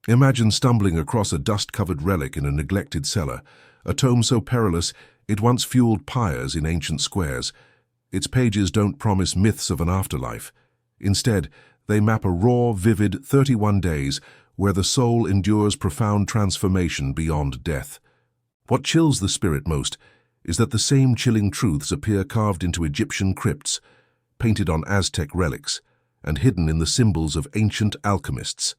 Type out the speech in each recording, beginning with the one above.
Imagine stumbling across a dust-covered relic in a neglected cellar, a tome so perilous it once fueled pyres in ancient squares. Its pages don't promise myths of an afterlife. Instead, they map a raw, vivid 31 days where the soul endures profound transformation beyond death. What chills the spirit most is that the same chilling truths appear carved into Egyptian crypts, painted on Aztec relics, and hidden in the symbols of ancient alchemists.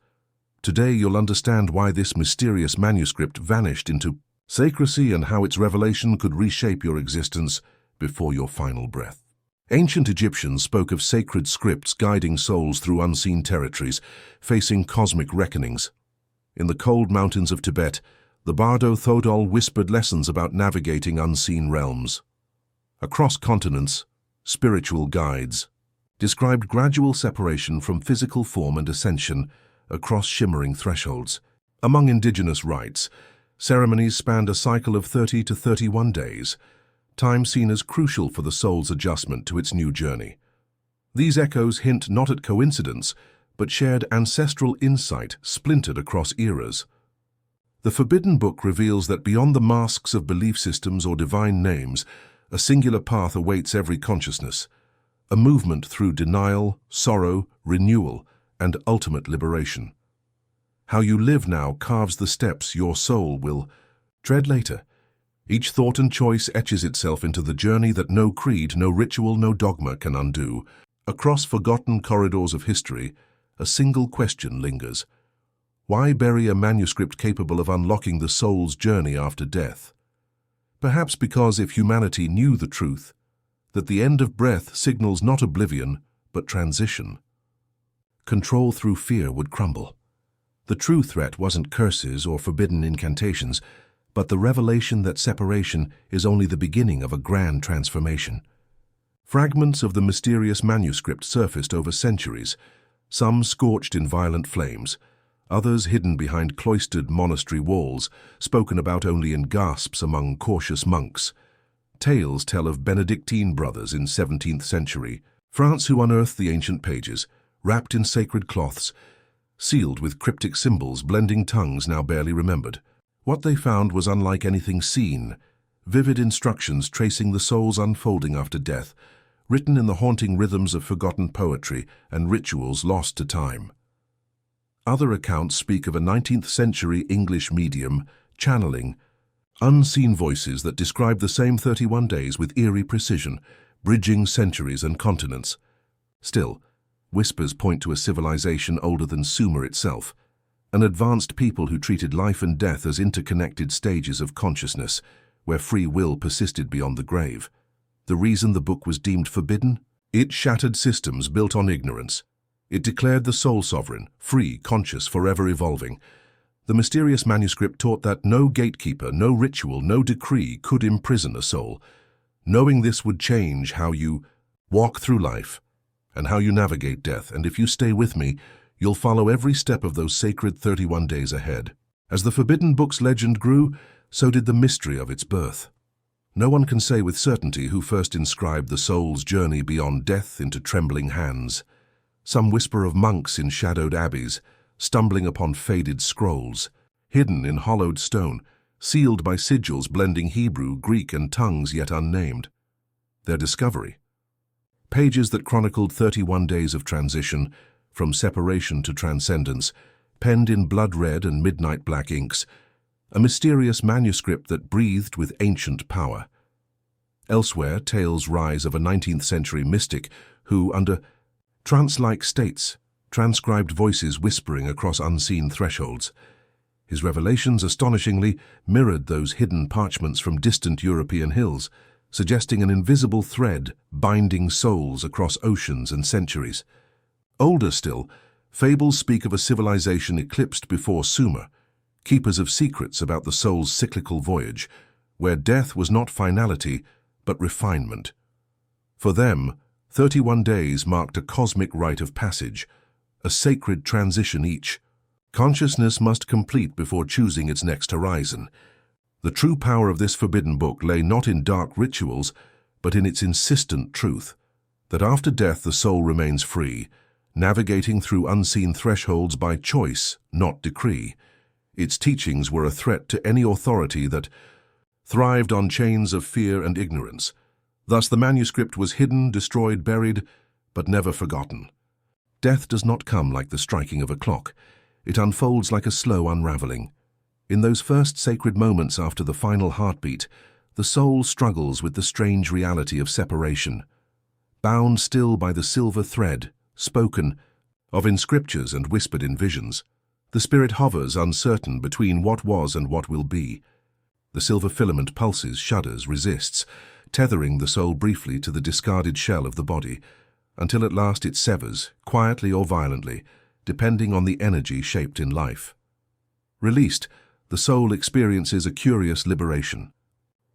Today you'll understand why this mysterious manuscript vanished into secrecy and how its revelation could reshape your existence before your final breath. Ancient Egyptians spoke of sacred scripts guiding souls through unseen territories, facing cosmic reckonings. In the cold mountains of Tibet, the Bardo Thodol whispered lessons about navigating unseen realms. Across continents, spiritual guides described gradual separation from physical form and ascension across shimmering thresholds. Among indigenous rites, ceremonies spanned a cycle of 30 to 31 days, time seen as crucial for the soul's adjustment to its new journey. These echoes hint not at coincidence, but shared ancestral insight splintered across eras. The Forbidden Book reveals that beyond the masks of belief systems or divine names, a singular path awaits every consciousness, a movement through denial, sorrow, renewal, and ultimate liberation. How you live now carves the steps your soul will tread later. Each thought and choice etches itself into the journey that no creed, no ritual, no dogma can undo. Across forgotten corridors of history, a single question lingers. Why bury a manuscript capable of unlocking the soul's journey after death? Perhaps because if humanity knew the truth, that the end of breath signals not oblivion, but transition, control through fear would crumble. The true threat wasn't curses or forbidden incantations, but the revelation that separation is only the beginning of a grand transformation. Fragments of the mysterious manuscript surfaced over centuries, some scorched in violent flames, others hidden behind cloistered monastery walls, spoken about only in gasps among cautious monks. Tales tell of Benedictine brothers in 17th century France who unearthed the ancient pages, wrapped in sacred cloths, sealed with cryptic symbols blending tongues now barely remembered. What they found was unlike anything seen, vivid instructions tracing the soul's unfolding after death, written in the haunting rhythms of forgotten poetry and rituals lost to time. Other accounts speak of a 19th century English medium channeling unseen voices that describe the same 31 days with eerie precision, bridging centuries and continents. Still, whispers point to a civilization older than Sumer itself, an advanced people who treated life and death as interconnected stages of consciousness, where free will persisted beyond the grave. The reason the book was deemed forbidden? It shattered systems built on ignorance. It declared the soul sovereign, free, conscious, forever evolving. The mysterious manuscript taught that no gatekeeper, no ritual, no decree could imprison a soul. Knowing this would change how you walk through life and how you navigate death, and if you stay with me, you'll follow every step of those sacred 31 days ahead. As the Forbidden Book's legend grew, so did the mystery of its birth. No one can say with certainty who first inscribed the soul's journey beyond death into trembling hands. Some whisper of monks in shadowed abbeys, stumbling upon faded scrolls, hidden in hollowed stone, sealed by sigils blending Hebrew, Greek, and tongues yet unnamed. Their discovery: pages that chronicled 31 days of transition, from separation to transcendence, penned in blood-red and midnight black inks, a mysterious manuscript that breathed with ancient power. Elsewhere, tales rise of a 19th century mystic who, under trance-like states, transcribed voices whispering across unseen thresholds. His revelations astonishingly mirrored those hidden parchments from distant European hills, suggesting an invisible thread binding souls across oceans and centuries. Older still, fables speak of a civilization eclipsed before Sumer, keepers of secrets about the soul's cyclical voyage, where death was not finality, but refinement. For them, 31 days marked a cosmic rite of passage, a sacred transition each. Consciousness must complete before choosing its next horizon. The true power of this forbidden book lay not in dark rituals, but in its insistent truth, that after death the soul remains free, navigating through unseen thresholds by choice, not decree. Its teachings were a threat to any authority that thrived on chains of fear and ignorance. Thus the manuscript was hidden, destroyed, buried, but never forgotten. Death does not come like the striking of a clock. It unfolds like a slow unraveling. In those first sacred moments after the final heartbeat, the soul struggles with the strange reality of separation. Bound still by the silver thread, spoken of in scriptures and whispered in visions, the spirit hovers uncertain between what was and what will be. The silver filament pulses, shudders, resists, tethering the soul briefly to the discarded shell of the body, until at last it severs, quietly or violently, depending on the energy shaped in life. Released, the soul experiences a curious liberation.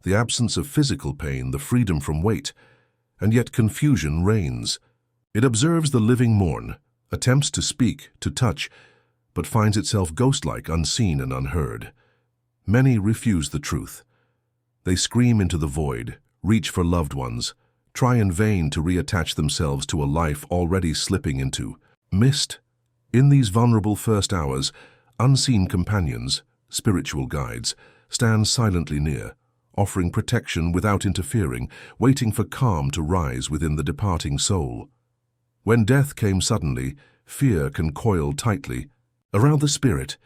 The absence of physical pain, the freedom from weight, and yet confusion reigns. It observes the living mourn, attempts to speak, to touch, but finds itself ghost-like, unseen and unheard. Many refuse the truth. They scream into the void, reach for loved ones, try in vain to reattach themselves to a life already slipping into mist. In these vulnerable first hours, unseen companions, spiritual guides, stand silently near, offering protection without interfering, waiting for calm to rise within the departing soul. When death came suddenly, fear can coil tightly around the spirit,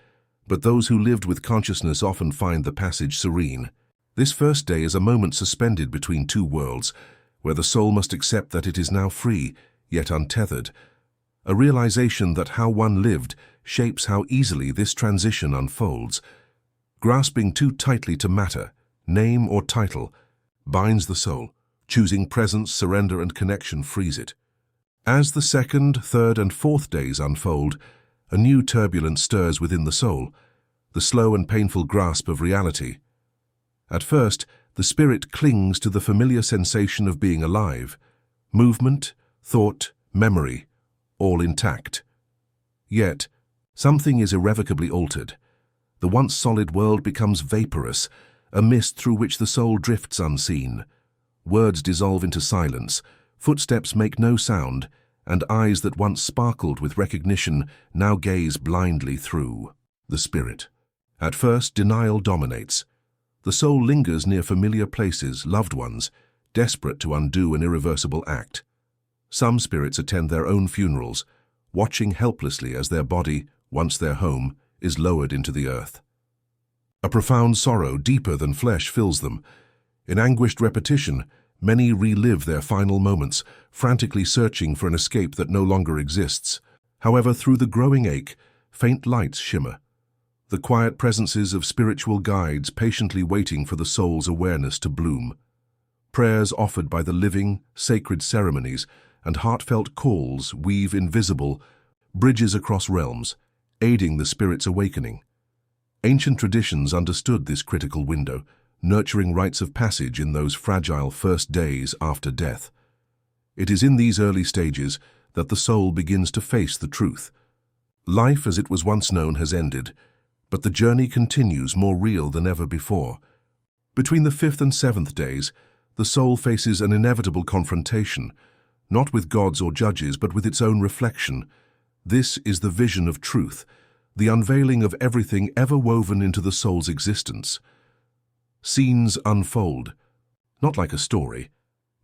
but those who lived with consciousness often find the passage serene. This first day is a moment suspended between two worlds, where the soul must accept that it is now free, yet untethered. A realization that how one lived shapes how easily this transition unfolds. Grasping too tightly to matter, name or title, binds the soul. Choosing presence, surrender, and connection frees it. As the second, third, and fourth days unfold, a new turbulence stirs within the soul, the slow and painful grasp of reality. At first, the spirit clings to the familiar sensation of being alive, movement, thought, memory, all intact. Yet, something is irrevocably altered. The once solid world becomes vaporous, a mist through which the soul drifts unseen. Words dissolve into silence, footsteps make no sound, and eyes that once sparkled with recognition now gaze blindly through the spirit. At first, denial dominates. The soul lingers near familiar places, loved ones, desperate to undo an irreversible act. Some spirits attend their own funerals, watching helplessly as their body, once their home, is lowered into the earth. A profound sorrow, deeper than flesh, fills them. In anguished repetition, many relive their final moments, frantically searching for an escape that no longer exists. However, through the growing ache, faint lights shimmer. The quiet presences of spiritual guides patiently waiting for the soul's awareness to bloom. Prayers offered by the living, sacred ceremonies, and heartfelt calls weave invisible bridges across realms, aiding the spirit's awakening. Ancient traditions understood this critical window, nurturing rites of passage in those fragile first days after death. It is in these early stages that the soul begins to face the truth. Life as it was once known has ended, but the journey continues more real than ever before. Between the fifth and seventh days, the soul faces an inevitable confrontation, not with gods or judges, but with its own reflection. This is the vision of truth, the unveiling of everything ever woven into the soul's existence. Scenes unfold, not like a story,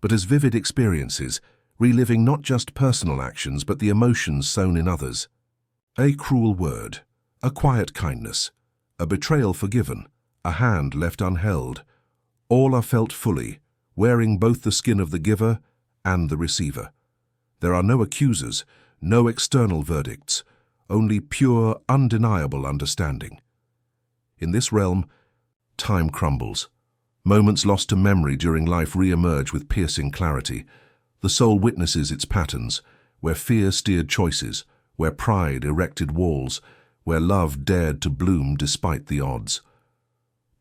but as vivid experiences, reliving not just personal actions but the emotions sown in others. A cruel word, a quiet kindness, a betrayal forgiven, a hand left unheld. All are felt fully, wearing both the skin of the giver and the receiver. There are no accusers, no external verdicts, only pure, undeniable understanding. In this realm, time crumbles. Moments lost to memory during life re-emerge with piercing clarity. The soul witnesses its patterns, where fear steered choices, where pride erected walls, where love dared to bloom despite the odds.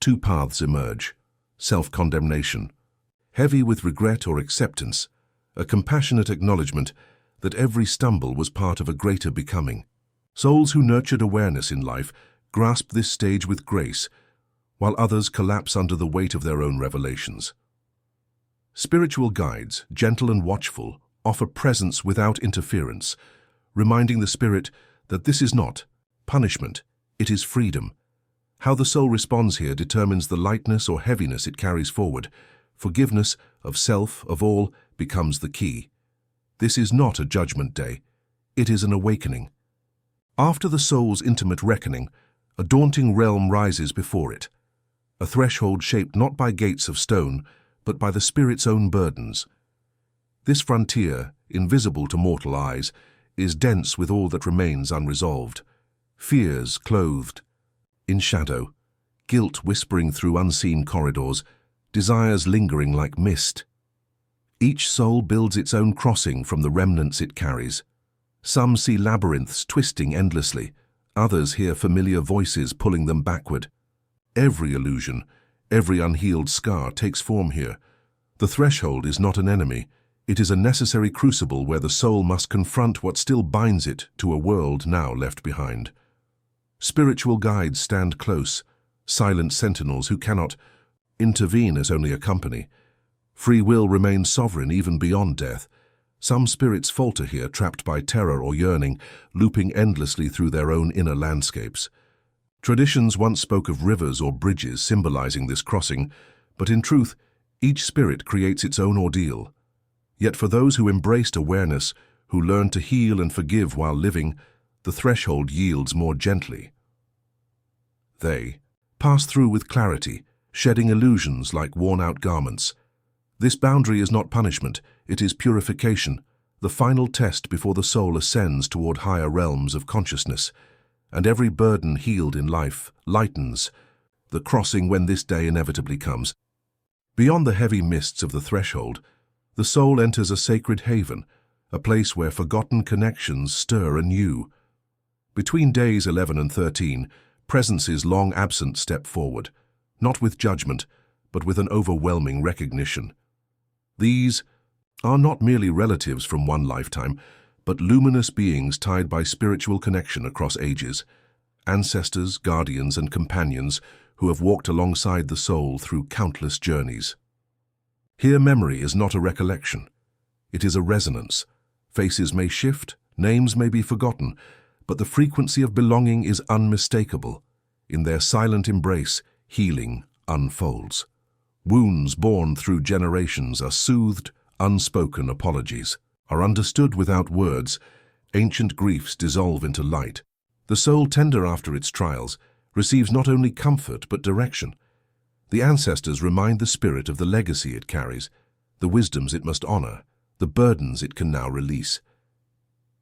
Two paths emerge: self-condemnation, heavy with regret or acceptance, a compassionate acknowledgement that every stumble was part of a greater becoming. Souls who nurtured awareness in life grasp this stage with grace, while others collapse under the weight of their own revelations. Spiritual guides, gentle and watchful, offer presence without interference, reminding the spirit that this is not punishment, it is freedom. How the soul responds here determines the lightness or heaviness it carries forward. Forgiveness of self, of all, becomes the key. This is not a judgment day, it is an awakening. After the soul's intimate reckoning, a daunting realm rises before it, a threshold shaped not by gates of stone, but by the spirit's own burdens. This frontier, invisible to mortal eyes, is dense with all that remains unresolved. Fears clothed in shadow, guilt whispering through unseen corridors, desires lingering like mist. Each soul builds its own crossing from the remnants it carries. Some see labyrinths twisting endlessly, others hear familiar voices pulling them backward. Every illusion, every unhealed scar takes form here. The threshold is not an enemy, it is a necessary crucible where the soul must confront what still binds it to a world now left behind. Spiritual guides stand close, silent sentinels who cannot intervene as only accompany. Free will remains sovereign even beyond death. Some spirits falter here, trapped by terror or yearning, looping endlessly through their own inner landscapes. Traditions once spoke of rivers or bridges symbolizing this crossing, but in truth, each spirit creates its own ordeal. Yet for those who embraced awareness, who learned to heal and forgive while living, the threshold yields more gently. They pass through with clarity, shedding illusions like worn-out garments. This boundary is not punishment, it is purification, the final test before the soul ascends toward higher realms of consciousness. And every burden healed in life lightens, the crossing when this day inevitably comes. Beyond the heavy mists of the threshold, the soul enters a sacred haven, a place where forgotten connections stir anew. Between days 11 and 13, presences long absent step forward, not with judgment, but with an overwhelming recognition. These are not merely relatives from one lifetime, but luminous beings tied by spiritual connection across ages, ancestors, guardians, and companions who have walked alongside the soul through countless journeys. Here memory is not a recollection, it is a resonance. Faces may shift, names may be forgotten, but the frequency of belonging is unmistakable. In their silent embrace, healing unfolds. Wounds borne through generations are soothed, unspoken apologies are understood without words, ancient griefs dissolve into light. The soul, tender after its trials, receives not only comfort but direction. The ancestors remind the spirit of the legacy it carries, the wisdoms it must honor, the burdens it can now release.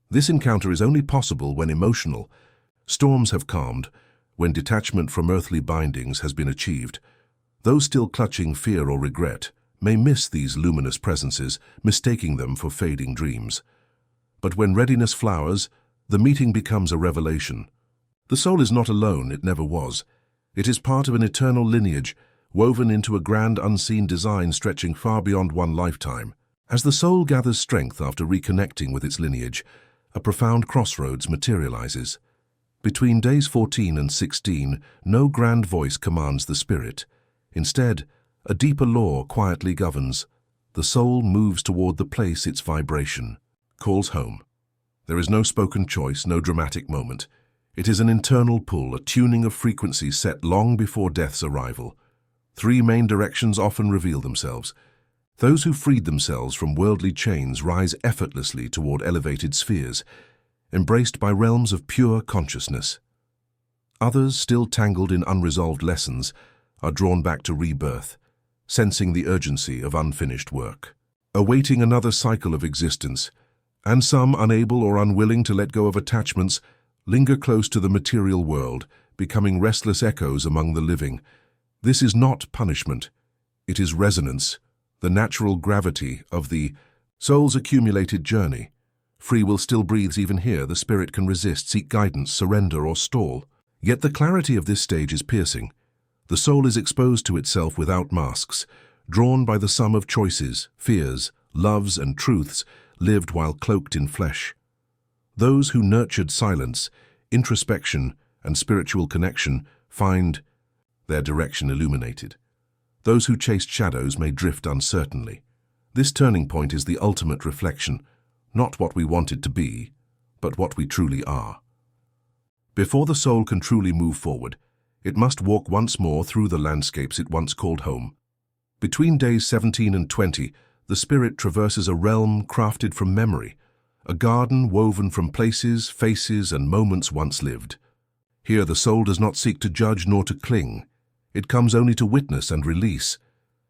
This encounter is only possible when emotional storms have calmed, when detachment from earthly bindings has been achieved. Those still clutching fear or regret may miss these luminous presences, mistaking them for fading dreams. But when readiness flowers, the meeting becomes a revelation. The soul is not alone, it never was. It is part of an eternal lineage, woven into a grand unseen design stretching far beyond one lifetime. As the soul gathers strength after reconnecting with its lineage, a profound crossroads materializes. Between days 14 and 16, no grand voice commands the spirit. Instead, a deeper law quietly governs. The soul moves toward the place its vibration calls home. There is no spoken choice, no dramatic moment. It is an internal pull, a tuning of frequencies set long before death's arrival. Three main directions often reveal themselves. Those who freed themselves from worldly chains rise effortlessly toward elevated spheres, embraced by realms of pure consciousness. Others, still tangled in unresolved lessons, are drawn back to rebirth, sensing the urgency of unfinished work, awaiting another cycle of existence. And some, unable or unwilling to let go of attachments, linger close to the material world, becoming restless echoes among the living. This is not punishment, it is resonance, the natural gravity of the soul's accumulated journey. Free will still breathes even here, the spirit can resist, seek guidance, surrender, or stall. Yet the clarity of this stage is piercing. The soul is exposed to itself without masks, drawn by the sum of choices, fears, loves, and truths lived while cloaked in flesh. Those who nurtured silence, introspection, and spiritual connection find their direction illuminated. Those who chased shadows may drift uncertainly. This turning point is the ultimate reflection, not what we wanted to be, but what we truly are. Before the soul can truly move forward, it must walk once more through the landscapes it once called home. Between days 17 and 20, the spirit traverses a realm crafted from memory, a garden woven from places, faces, and moments once lived. Here the soul does not seek to judge nor to cling. It comes only to witness and release.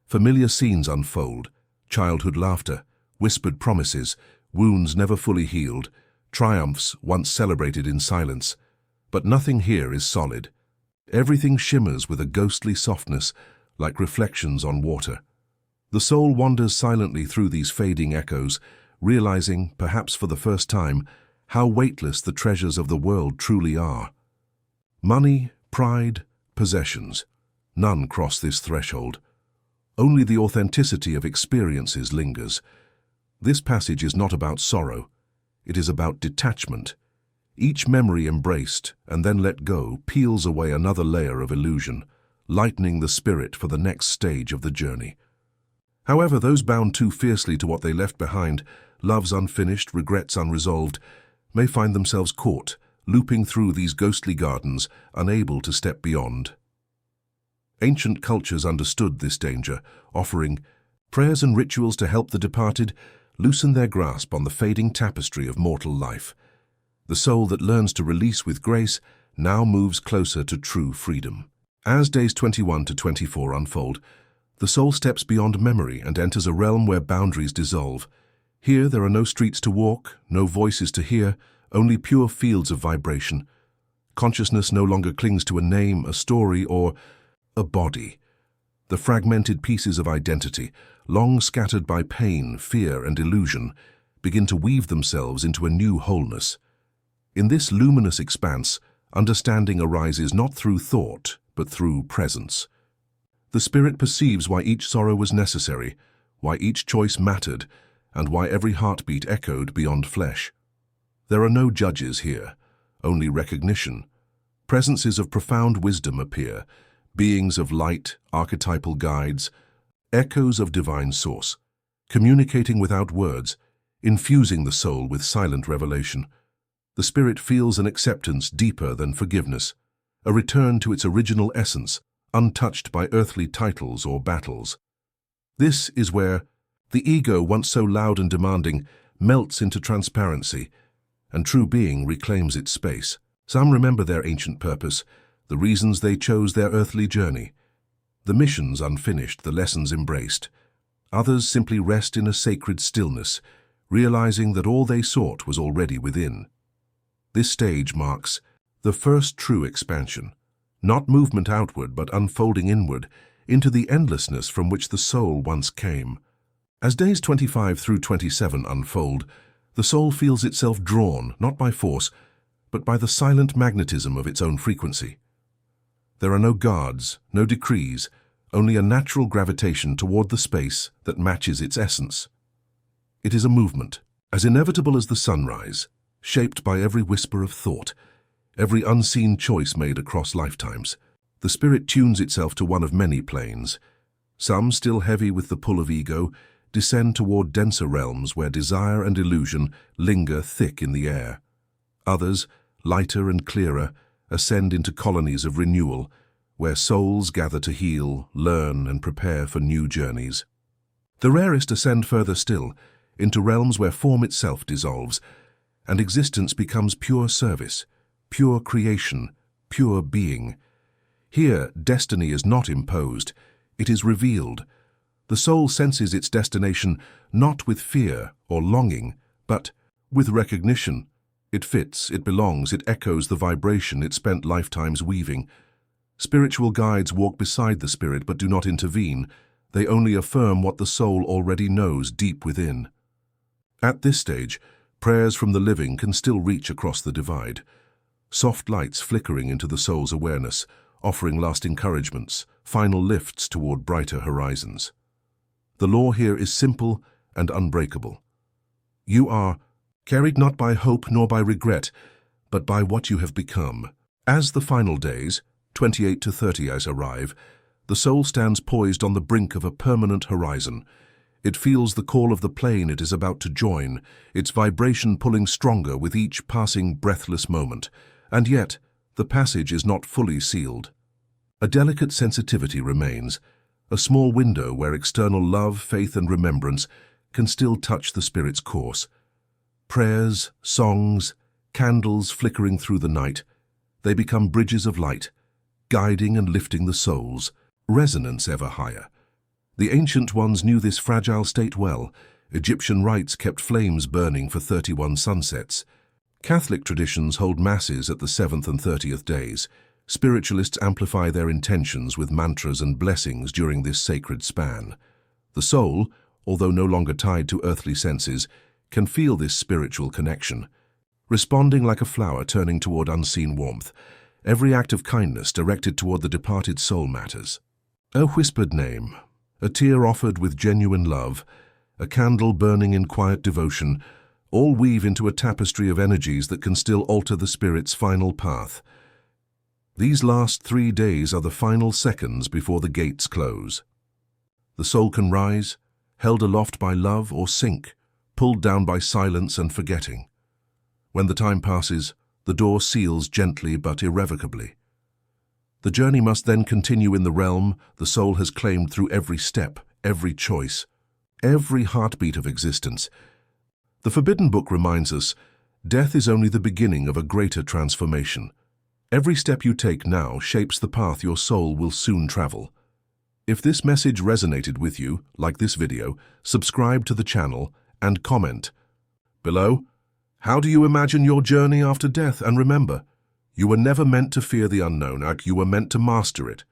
Familiar scenes unfold, childhood laughter, whispered promises, wounds never fully healed, triumphs once celebrated in silence. But nothing here is solid. Everything shimmers with a ghostly softness, like reflections on water. The soul wanders silently through these fading echoes, realizing, perhaps for the first time, how weightless the treasures of the world truly are. Money, pride, possessions, none cross this threshold. Only the authenticity of experiences lingers. This passage is not about sorrow. It is about detachment. Each memory embraced and then let go peels away another layer of illusion, lightening the spirit for the next stage of the journey. However, those bound too fiercely to what they left behind, loves unfinished, regrets unresolved, may find themselves caught, looping through these ghostly gardens, unable to step beyond. Ancient cultures understood this danger, offering prayers and rituals to help the departed loosen their grasp on the fading tapestry of mortal life. The soul that learns to release with grace now moves closer to true freedom. As days 21 to 24 unfold, the soul steps beyond memory and enters a realm where boundaries dissolve. Here there are no streets to walk, no voices to hear, only pure fields of vibration. Consciousness no longer clings to a name, a story, or a body. The fragmented pieces of identity, long scattered by pain, fear, and illusion, begin to weave themselves into a new wholeness. In this luminous expanse, understanding arises not through thought, but through presence. The spirit perceives why each sorrow was necessary, why each choice mattered, and why every heartbeat echoed beyond flesh. There are no judges here, only recognition. Presences of profound wisdom appear, beings of light, archetypal guides, echoes of divine source, communicating without words, infusing the soul with silent revelation. The spirit feels an acceptance deeper than forgiveness, a return to its original essence, untouched by earthly titles or battles. This is where the ego, once so loud and demanding, melts into transparency, and true being reclaims its space. Some remember their ancient purpose, the reasons they chose their earthly journey. The missions unfinished, the lessons embraced. Others simply rest in a sacred stillness, realizing that all they sought was already within. This stage marks the first true expansion, not movement outward but unfolding inward into the endlessness from which the soul once came. As days 25 through 27 unfold, the soul feels itself drawn, not by force, but by the silent magnetism of its own frequency. There are no guards, no decrees, only a natural gravitation toward the space that matches its essence. It is a movement, as inevitable as the sunrise, shaped by every whisper of thought, every unseen choice made across lifetimes. The spirit tunes itself to one of many planes. Some, still heavy with the pull of ego, descend toward denser realms where desire and illusion linger thick in the air. Others, lighter and clearer, ascend into colonies of renewal, where souls gather to heal, learn, and prepare for new journeys. The rarest ascend further still, into realms where form itself dissolves, and existence becomes pure service, pure creation, pure being. Here, destiny is not imposed, it is revealed. The soul senses its destination not with fear or longing, but with recognition. It fits, it belongs, it echoes the vibration it spent lifetimes weaving. Spiritual guides walk beside the spirit but do not intervene. They only affirm what the soul already knows deep within. At this stage, prayers from the living can still reach across the divide. Soft lights flickering into the soul's awareness, offering last encouragements, final lifts toward brighter horizons. The law here is simple and unbreakable. You are carried not by hope nor by regret, but by what you have become. As the final days, 28 to 30 arrive, the soul stands poised on the brink of a permanent horizon, It feels the call of the plane it is about to join, its vibration pulling stronger with each passing breathless moment. And yet, the passage is not fully sealed. A delicate sensitivity remains, a small window where external love, faith, and remembrance can still touch the spirit's course. Prayers, songs, candles flickering through the night, they become bridges of light, guiding and lifting the souls, resonance ever higher. The ancient ones knew this fragile state well. Egyptian rites kept flames burning for 31 sunsets. Catholic traditions hold masses at the 7th and 30th days. Spiritualists amplify their intentions with mantras and blessings during this sacred span. The soul, although no longer tied to earthly senses, can feel this spiritual connection. Responding like a flower turning toward unseen warmth, every act of kindness directed toward the departed soul matters. A whispered name, a tear offered with genuine love, a candle burning in quiet devotion, all weave into a tapestry of energies that can still alter the spirit's final path. These last 3 days are the final seconds before the gates close. The soul can rise, held aloft by love, or sink, pulled down by silence and forgetting. When the time passes, the door seals gently but irrevocably. The journey must then continue in the realm the soul has claimed through every step, every choice, every heartbeat of existence. The Forbidden Book reminds us, death is only the beginning of a greater transformation. Every step you take now shapes the path your soul will soon travel. If this message resonated with you, like this video, subscribe to the channel and comment below. How do you imagine your journey after death? And remember, you were never meant to fear the unknown, you were meant to master it.